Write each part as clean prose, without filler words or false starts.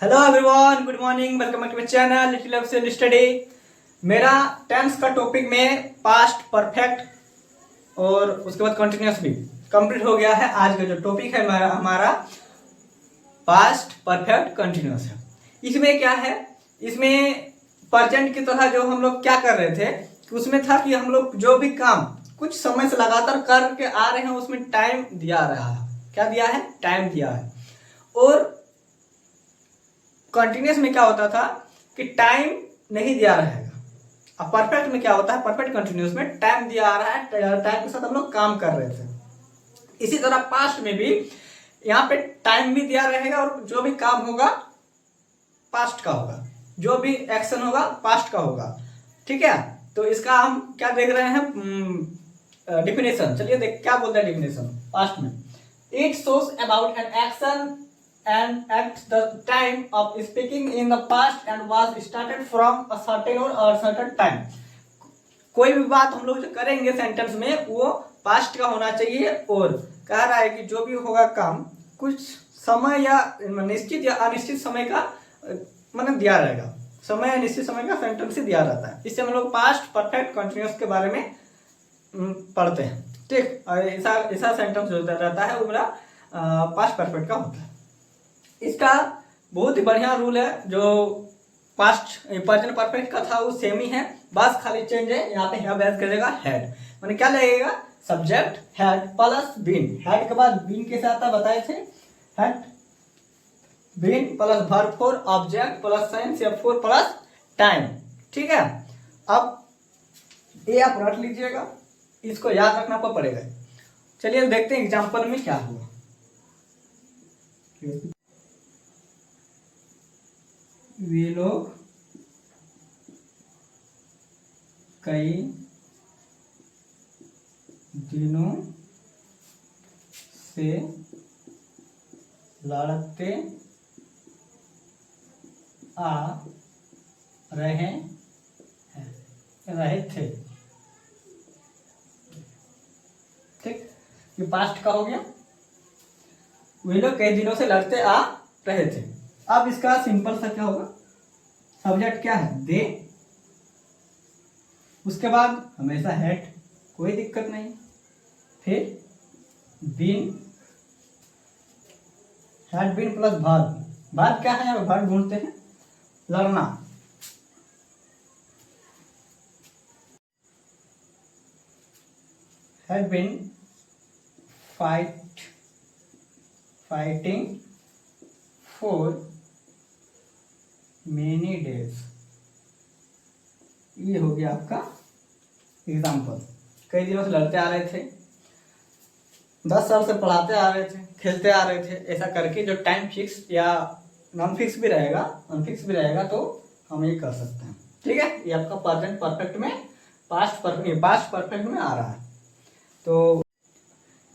Hello everyone, good morning, welcome back to my channel little love self study. मेरा tense का topic में past perfect और उसके बाद कंटिन्यूअस भी कंप्लीट हो गया है। आज का जो टॉपिक है हमारा पास्ट परफेक्ट कंटिन्यूअस है। इसमें क्या है, इसमें प्रेजेंट की तरह जो हम लोग क्या कर रहे थे कि उसमें था कि हम लोग जो भी काम कुछ समय से लगातार करके आ रहे हैं उसमें टाइम दिया रहा है। क्या दिया है? टाइम दिया है। और कंटिन्यूस में क्या होता था कि टाइम नहीं दिया रहेगा। अब परफेक्ट में क्या होता है, परफेक्ट कंटिन्यूस में टाइम दिया आ रहा है, टाइम के साथ हम लोग काम कर रहे थे। इसी तरह पास्ट में भी यहाँ पे टाइम भी दिया रहेगा और जो भी काम होगा पास्ट का होगा, जो भी एक्शन होगा पास्ट का होगा। ठीक है, तो इसका हम क्या देख रहे हैं, डिफिनेशन। चलिए देख क्या बोलते हैं डिफिनेशन पास्ट में। It shows about an action and at the time of speaking in the past and was started from a certain or certain time। कोई भी बात हम लोग जो करेंगे सेंटेंस में वो पास्ट का होना चाहिए और कह रहा है कि जो भी होगा काम कुछ समय या निश्चित या अनिश्चित समय का मतलब दिया रहेगा। समय या निश्चित समय का सेंटेंस ही दिया रहता है। इससे हम लोग पास्ट परफेक्ट कंटिन्यूअस के बारे में पढ़ते हैं। ठीक, ऐसा सेंटेंस जो रहता है वो मेरा पास्ट परफेक्ट का होता है। इसका बहुत ही बढ़िया रूल है। जो पास्ट प्रेजेंट परफेक्ट का था वो सेम ही है, बस खाली चेंज है। यहाँ पे हैव एज करेगा हेड, माने क्या लगेगा, subject had plus been. Had के बाद बीन कैसे आता बताए थे, had been plus verb for object plus since या फोर प्लस टाइम। ठीक है, अब ये आप रट लीजिएगा, इसको याद रखना पड़ेगा। चलिए देखते हैं एग्जाम्पल में क्या हुआ। वे लोग कई दिनों से लड़ते आ रहे थे। ठीक, ये पास्ट का हो गया। वे लोग कई दिनों से लड़ते आ रहे थे। अब इसका सिंपल सा क्या होगा, सब्जेक्ट क्या है, दे, उसके बाद हमेशा हेड, कोई दिक्कत नहीं, फिर been, had been plus verb. Verb क्या है, वर्ब ढूंढते हैं, लड़ना, had been fighting for many days. ये हो गया आपका एग्जाम्पल। कई दिनों से लड़ते आ रहे थे, 10 साल से पढ़ाते आ रहे थे, खेलते आ रहे थे, ऐसा करके जो टाइम फिक्स या नॉन फिक्स भी रहेगा तो हम ये कर सकते हैं। ठीक है, ये आपका प्रेजेंट परफेक्ट में पास्ट परफेक्ट में आ रहा है। तो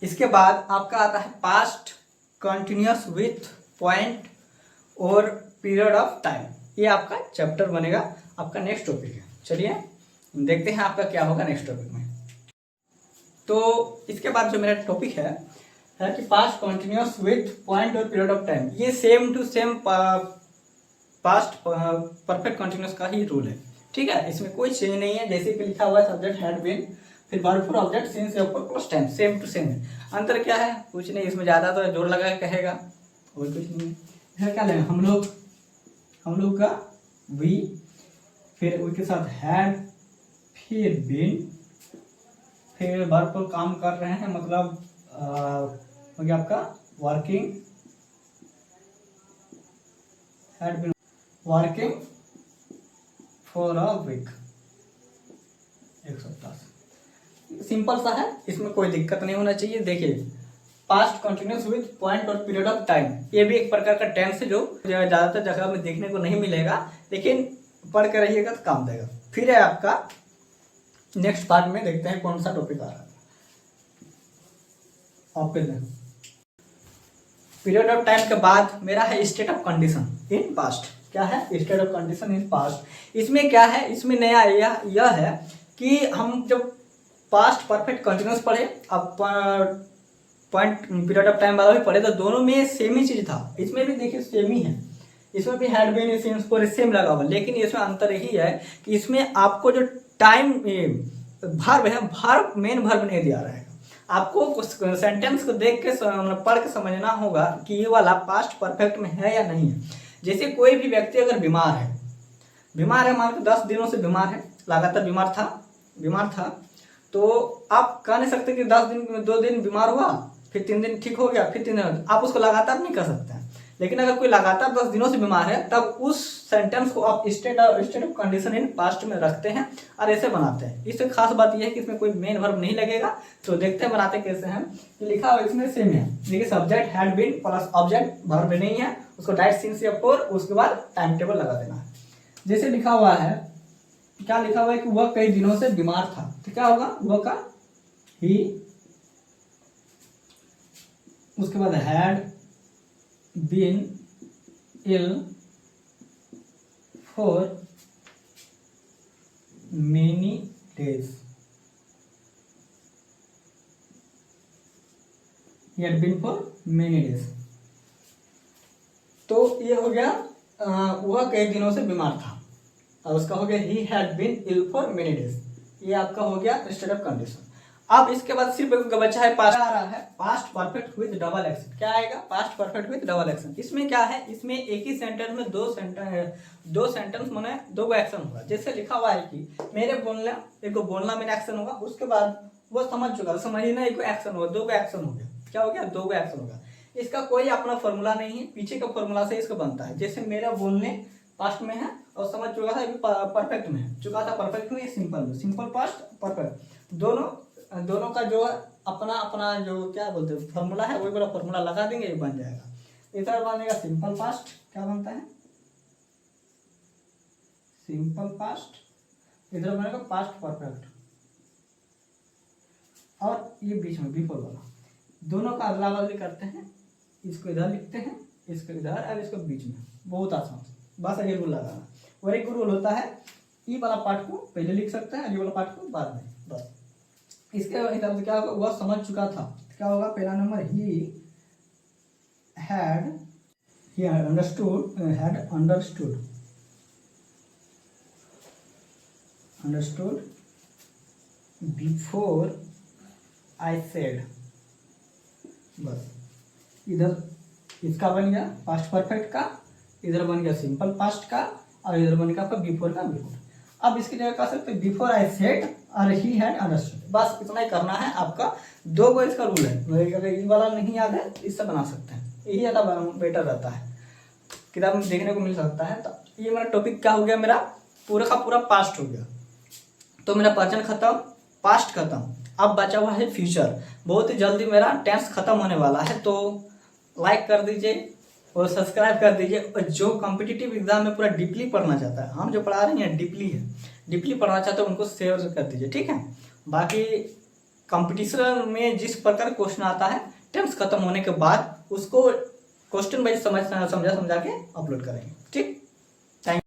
इसके बाद आपका आता है पास्ट कंटिन्यूअस विथ पॉइंट और पीरियड ऑफ टाइम। ये आपका चैप्टर बनेगा, आपका नेक्स्ट टॉपिक है। चलिए देखते हैं आपका क्या होगा नेक्स्ट टॉपिक में। तो इसके बाद जो मेरा टॉपिक है कि पास्ट कंटिन्यूअस विथ पॉइंट और पीरियड ऑफ टाइम। ये same to same past perfect continuous का ही रूल है। ठीक है, इसमें कोई चेंज नहीं है। जैसे कि लिखा हुआ है सब्जेक्ट हैड बीन, फिर वर्ब फॉर ऑब्जेक्ट सिंस या plus time, same to same है। अंतर क्या है, कुछ नहीं, इसमें ज्यादा तो जोर लगा के कहेगा और कुछ नहीं। इसमें क्या लेंगे हम लोग का वी, फिर उसके साथ हैड, फिर बीन, फिर वर्ब पर काम कर रहे हैं, मतलब हो गया आपका working, had been working for a week, एक सप्ताह से। सिंपल सा है, इसमें कोई दिक्कत नहीं होना चाहिए। देखिए पास्ट कंटिन्यूस विथ पॉइंट और पीरियड ऑफ टाइम, ये भी एक प्रकार का टेंस है जो ज्यादातर जगह में देखने को नहीं मिलेगा, लेकिन पढ़ कर रहिएगा तो काम देगा। फिर है आपका नेक्स्ट पार्ट में, देखते हैं कौन सा टॉपिक आ रहा है आपके लिए। पीरियड ऑफ टाइम के बाद मेरा है state of condition in past. क्या है, state of condition in past. इसमें क्या है, इसमें नया यह है कि हम जब पास्ट परफेक्ट कंटिन्यूस पढ़े, अब पॉइंट पीरियड ऑफ टाइम वाला भी पढ़े, तो दोनों में सेम ही चीज था। इसमें भी देखिए सेम ही है, इसमें भी हैड बीन इज सीन्स पूरे सेम लगा हुआ, लेकिन इसमें अंतर यही है कि इसमें आपको जो टाइम वर्ब है, वर्ब मेन वर्ब नहीं दिया रहेगा। आपको सेंटेंस को देख के पढ़ के समझना होगा कि ये वाला पास्ट परफेक्ट में है या नहीं है। जैसे कोई भी व्यक्ति अगर बीमार है मान लो 10 दिनों से बीमार है, लगातार बीमार था, तो आप कह नहीं सकते कि 10 दिन में 2 दिन बीमार हुआ, फिर 3 दिन ठीक हो गया, फिर 3 दिन, आप उसको लगातार नहीं कर सकते हैं। लेकिन अगर कोई लगातार 10 दिनों से बीमार है, तब उस सेंटेंस को आप state of condition in past में रखते हैं और ऐसे बनाते हैं। इससे खास बात यह है कि इसमें कोई मेन वर्ब नहीं लगेगा। तो देखते हैं बनाते कैसे हैं। लिखा हुआ इसमें सेम है, देखिए subject had been plus object, verb नहीं है, उसको डायरेक्ट सिंस या फॉर, उसके बाद टाइम टेबल लगा देना है। जैसे लिखा हुआ है, क्या लिखा हुआ है कि वह कई दिनों से बीमार था, तो क्या होगा, वह का ही, उसके बाद had been ill for many days, he had been for many days। तो ये हो गया वह कई दिनों से बीमार था, और उसका हो गया he had been ill for many days। ये आपका हो गया स्टेट ऑफ कंडीशन। अब इसके बाद सिर्फ एक बचा है पास्ट, आ रहा है past perfect with double action. क्या आएगा, past perfect with double action. इसमें क्या है, इसमें एक ही सेंटेंस में दो सेंटेंस माने 2 एक्शन होगा। जैसे लिखा हुआ है कि मेरे बोलना, एक बोलना में एक्शन होगा, उसके बाद वो समझ चुका, समझना एक एक्शन होगा, 2 एक्शन हो गया। क्या हो गया, 2 एक्शन होगा। इसका कोई अपना फॉर्मूला नहीं है, पीछे का फॉर्मूला से इसको बनता है। जैसे मेरा बोलने पास्ट में है और समझ चुका था, परफेक्ट में है, चुका था परफेक्ट में, सिंपल पास्ट परफेक्ट, दोनों का जो अपना अपना जो क्या बोलते हैं फॉर्मूला है, वही वाला फॉर्मूला लगा देंगे, ये बन जाएगा। इधर बनेगा सिंपल पास्ट, क्या बनता है, सिंपल पास्ट, इधर बनेगा पास्ट परफेक्ट, और ये बीच में बिफोर वाला, दोनों का अदला बदली करते हैं। इसको इधर लिखते हैं, इसको इधर और इसको बीच में, बहुत आसान, बस ये रूल लगाना। और एक रूल होता है, ये वाला पार्ट को पहले लिख सकते हैं, ये वाला पार्ट को बाद में, बस। इसके हिसाब से क्या होगा, वह समझ चुका था, क्या होगा, पहला number he had understood before I said, बस। इधर इसका बन गया पास्ट परफेक्ट का, इधर बन गया सिंपल पास्ट का, और इधर बन गया आपका बिफोर का बिफोर। अब इसकी जगह कह सकते हैं बिफोर आई सेड और ही हैड अंडरस्टूड, बस इतना ही करना है आपका। 2 गो इसका रूल है, अगर ये वाला नहीं याद है इससे बना सकते हैं, यही ज़्यादा बेटर रहता है, किताब में देखने को मिल सकता है। तो ये मेरा टॉपिक क्या हो गया, मेरा पूरा का पूरा पास्ट हो गया। तो मेरा प्रेजेंट खत्म, पास्ट खत्म, अब बचा हुआ है फ्यूचर। बहुत ही जल्दी मेरा टेंस खत्म होने वाला है, तो लाइक कर दीजिए और सब्सक्राइब कर दीजिए। और जो कॉम्पिटिटिव एग्जाम में पूरा डीपली पढ़ना चाहता है, हम जो पढ़ा रहे हैं डीपली पढ़ना चाहते हैं, उनको शेयर कर दीजिए, ठीक है। बाकी कंपटीशन में जिस प्रकार क्वेश्चन आता है टेंस खत्म होने के बाद, उसको क्वेश्चन वाइज समझा के अपलोड करेंगे, ठीक।